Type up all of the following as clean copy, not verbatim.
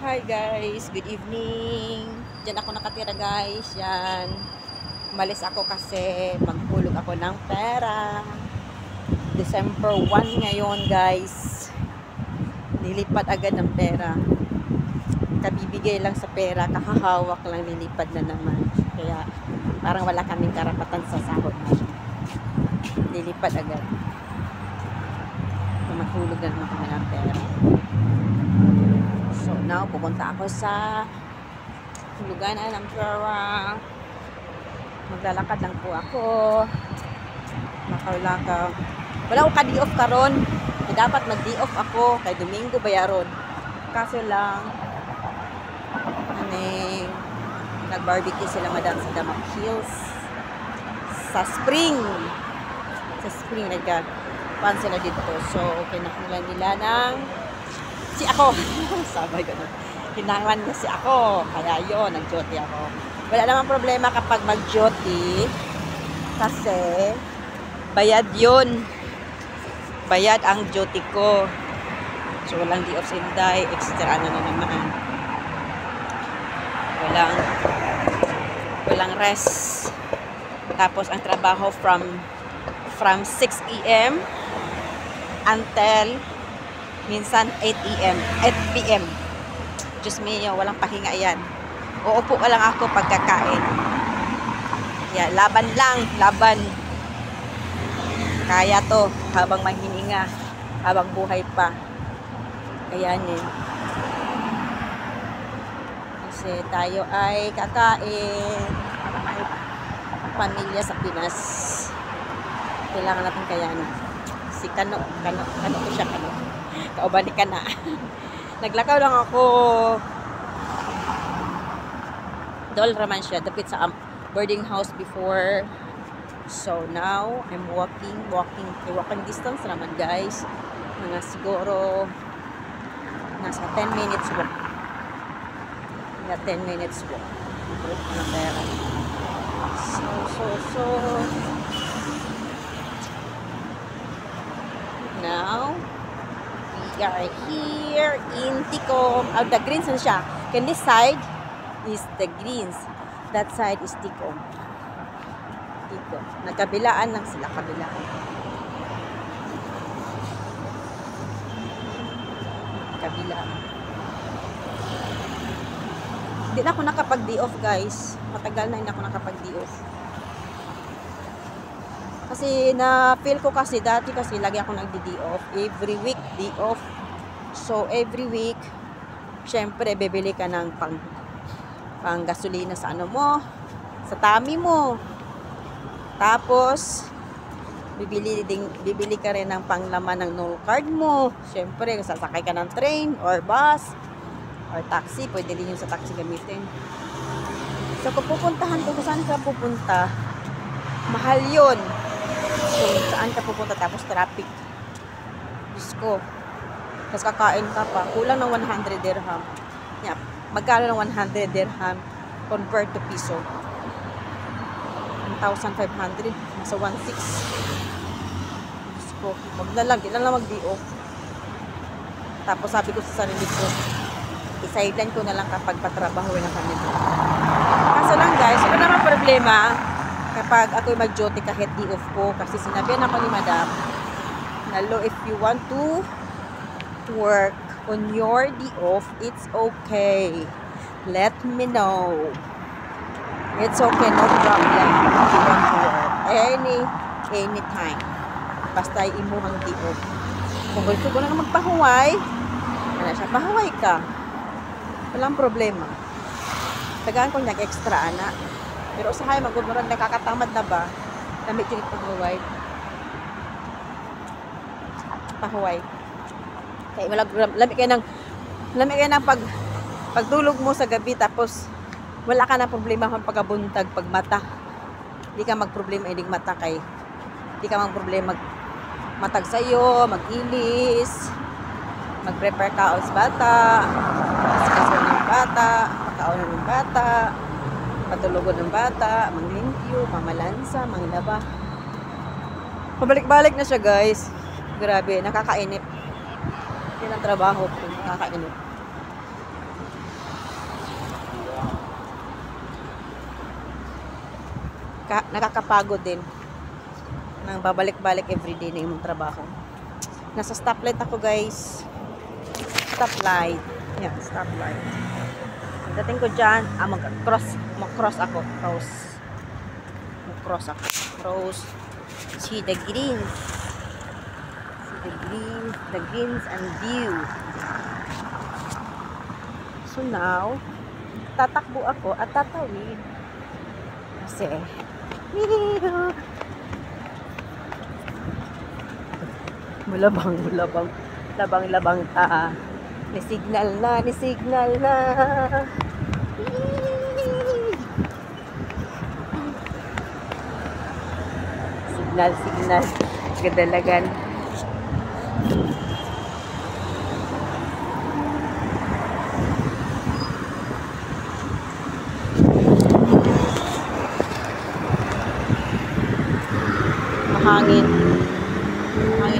Hi guys, good evening. Diyan ako nakatira guys. Yan. Umalis ako kasi maghulog ako ng pera. December 1 ngayon guys. Nilipat agad ng pera. Kabibigay lang sa pera, kakahawak lang, nilipad na naman. Kaya parang wala kaming karapatan sa sahod namin. Nilipad agad. Maghulog na naman kami ng pera. So now, pupunta ako sa huluganan ng pera. Maglalakad lang po ako. Lakaw-lakaw. Wala ko ka-day off karon. Dapat mag-day off ako. Kay Domingo bayaron. Kaso lang, nag-barbecue sila madam sa Damak Hills. Sa spring. Sa spring, nagka-pan sila dito. So, kinakulan nila ng si ako. Sabay ko na. Hinangan kasi ako. Kaya yun, nag-duty ako. Wala namang problema kapag mag-duty. Kasi, bayad yun. Bayad ang duty ko. So, walang day off sinday. Extra ano na naman. Walang rest. Tapos, ang trabaho from 6 AM until minsan 8 PM. Diyos mio, walang pahinga yan. Uupo ka lang ako pagkakain. Yan, laban lang, laban. Kaya to, habang mahininga, habang buhay pa. Kaya niya. Kasi tayo ay kakain. Ay, pamilya sa Pinas. Kailangan natin kayanin. Si Kano ko siya, Kano. Kaubalik ka na. Naglakaw lang ako. Dol raman siya. Dapit sa boarding house before. So now, I'm walking distance naman guys. Mga siguro nasa 10 minutes walk. Mga 10 minutes walk. Walk na pera. So. Now, we are here in Ticom. The greens na siya. And this side is the greens. That side is Ticom. Ticom. Nagkabilaan lang sila. Kabilaan. Kabilaan. Hindi na ako nakapag-day off guys. Matagal na hindi ako nakapag-day off. Kasi na-feel ko kasi dati kasi lagi ako nagdi-day off. Every week, day off. So, every week, syempre, bibili ka ng pang gasolina sa ano mo, sa tummy mo. Tapos, bibili ka rin ng panglaman ng no card mo. Syempre, sasakay ka ng train or bus or taxi. Pwede din yung sa taxi gamitin. So, kung pupuntahan ko, kung saan ka pupunta, mahal yun. So, saan ka pupunta tapos traffic. Diyos ko. Tapos kakain ka pa. Kulang ng 100 dirham. Yeah. Magkano ng 100 dirham convert to piso? 1,500. Nasa 1,600. Diyos ko. Wag na lang. Di na lang mag-day off. Tapos sabi ko sa sarili ko, i-sideline ko na lang kapag patrabahuin ang kami. Kaso lang guys, wala naman problema kapag ako'y mag-duty kahit day off ko. Kasi sinabihan ako ni madam na if you want to work on your day off, it's okay. Let me know. It's okay, no problem. If you want to work anytime. Basta imuhang day off. Kung gusto ko na magpahuway, wala siya, pahuway ka. Walang problema. Tagaan ko nag-extra, anak. Pero sa hay, magumurag nakakatamad na ba? Damit yung pahuway. Pahuway. Kaya lamig kayo ng pagtulog mo sa gabi, tapos wala ka na problema kung pagkabuntag, pagmata. Hindi ka magproblema ining mata kay. Hindi ka magproblema matag sa'yo, mag-ilis, mag-prepare ka sa bata, kaso ng bata, makaunan ng bata, patulugon ng bata, manglimpyo, mamalansa, manglaba. Pabalik-balik na siya guys. Grabe, nakakainip. Yan ang trabaho ko, nakakainip. nakakapagod din. Nang babalik-balik everyday na yung trabaho. Nasa stoplight ako, guys. Stoplight. Yan, stoplight. Dating ko dyan, mag-cross ako. Mag-cross ako. Cross. See the green. The greens and view. So now, tatakbo ako at tatawid. Kasi, labang ta. Ni signal na. Signal. Gadalagan. Mahangin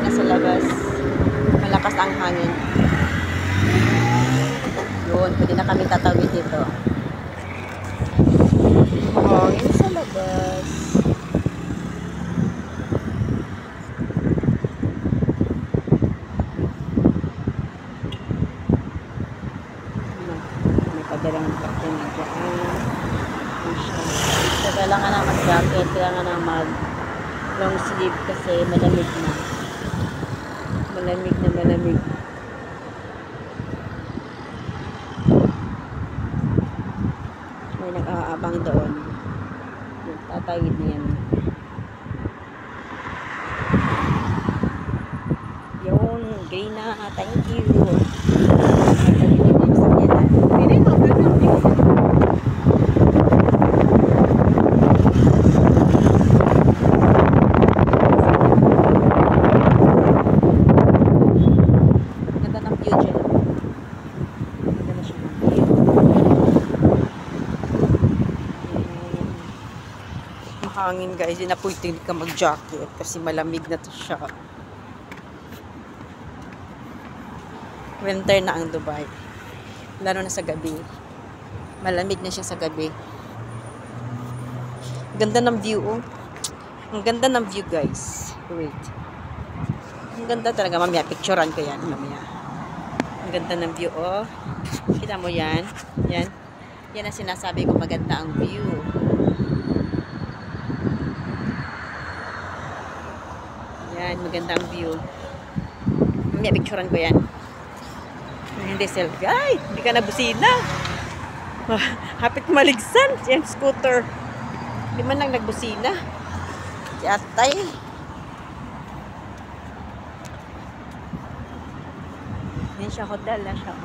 na sa labas. Malakas ang hangin. Yun, pwede na kami tatawid dito. Mahangin sa labas. May padalang jacket na dyan. Kailangan na mag-jacket, kailangan na long sleeve kasi malamig na. Malamig. May nag-aabang doon. Tatawid na yan. Yun, green na. Thank you. Hangin, guys, hindi na pwede ka mag-jacket kasi malamig na to siya. Winter na ang Dubai, lalo na sa gabi. Malamig na siya sa gabi. Ganda ng view, oh. Ang ganda ng view, guys. Wait, ang ganda talaga. Mamaya picturean ko yan mamaya. Ang ganda ng view, oh. Kita mo yan. Yan ang sinasabi ko, maganda ang view. Yan, maganda ang view. May picturean ko yan. Hindi selfie. Ay, hindi ka nabusina. Hapit maligsan. Yan, scooter. Hindi man lang nagbusina. Si Atay. Yan siya hotel. Yan siya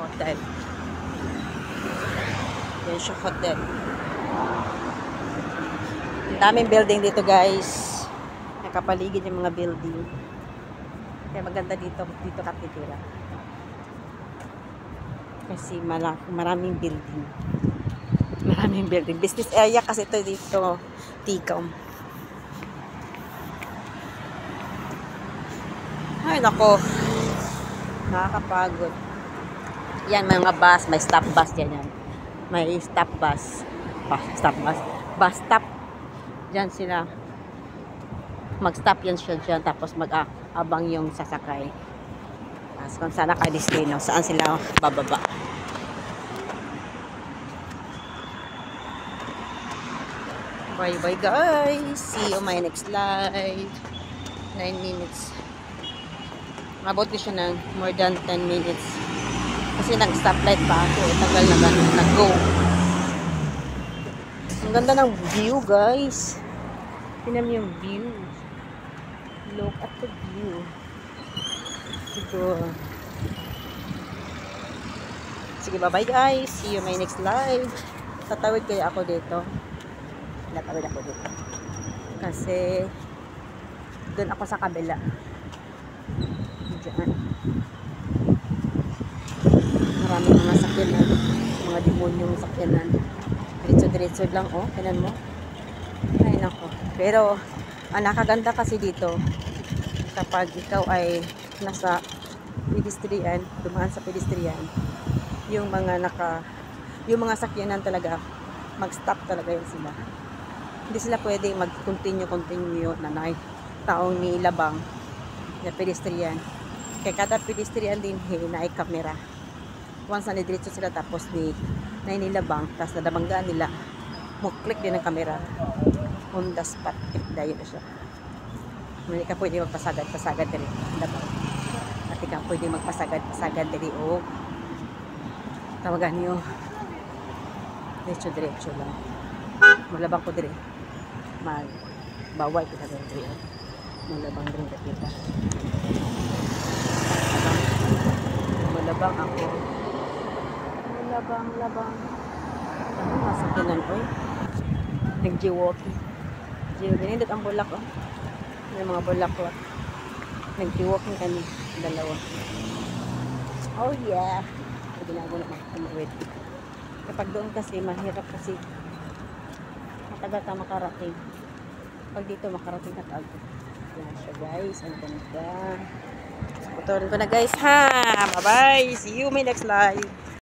hotel. Ang daming building dito, guys. Nakapaligid yung mga building. Kaya maganda dito ka titira. Kasi maraming building. Business area kasi ito dito. Tikam. Ay, nako. Nakakapagod. Yan, mga bus. May stop bus yan. May stop bus. Bus stop. Diyan sila. Mag-stop yan siya dyan. Tapos mag-abang yung sasakay. Tapos kung saan nakadestino. Saan sila bababa. Bye guys. See you on my next live. 9 minutes. Mabot ko siya ng more than 10 minutes. Kasi nag-stoplight pa ako. Tagal na nag-go. Ang ganda ng view, guys. Tingnan niyo yung view. Look at the view. Ito. Sige, bye-bye guys. See you my next live. Tatawid kaya ako dito. Tatawid ako dito. Kasi doon ako sa kabila. Diyan. Maraming mga sakyanan. Mga demonyong sakyanan. Diretso lang, oh. Tingnan mo. Ay, nako. Pero, ang nakaganda kasi dito, kapag ikaw ay nasa pedestrian, dumaan sa pedestrian, yung mga sakyanan talaga, mag-stop talaga yun sila. Hindi sila pwede mag-continue na taong nilabang na pedestrian. Kaya kada pedestrian din na ay kamera. Once na diretso sila tapos na nilabang, tapos nadabanggaan nila, mo-click din ang kamera. On the spot, click dayo na siya. Hindi ka pwede magpasagad-pasagad diri. At ka pwede magpasagad-pasagad diri o tawagan niyo. Diretso lang. Maglabang ko diri. Magbawal kita diri. Maglabang diri kita. Malabang ako. Labang. Ano nasa kinan ko eh. Nag-walking. Ginindot ang bulak ko. Yung mga bulak ko. Nag-walking kami. Dalawa. Oh yeah. Ginagawa na mag-wait. Kapag doon kasi, mahirap kasi matagal ka makarating. Pag dito makarating ka agad. Yan siya guys. Ang ganda. Puturin ko na guys ha. Bye bye. See you my next live.